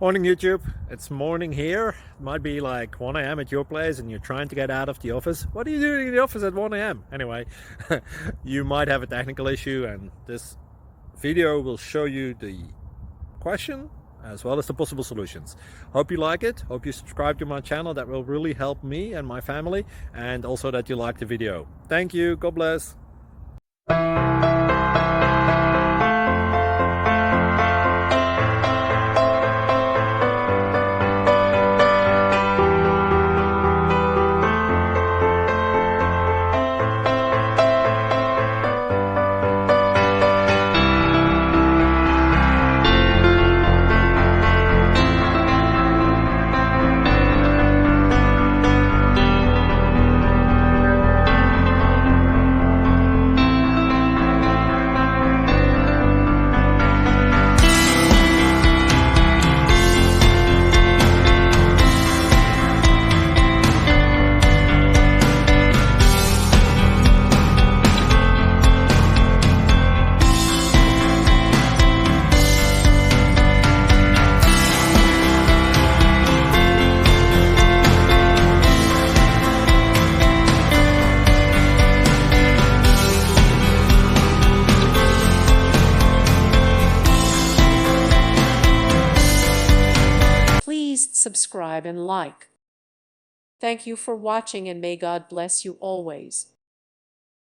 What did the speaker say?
Morning YouTube, it's morning here. It might be like 1 a.m. at your place and you're trying to get out of the office. What are you doing in the office at 1 a.m.? Anyway, you might have a technical issue and this video will show you the question as well as the possible solutions. Hope you like it, hope you subscribe to my channel. That will really help me and my family, and also that you like the video. Thank you, God bless. Please subscribe and like. Thank you for watching, and may God bless you always.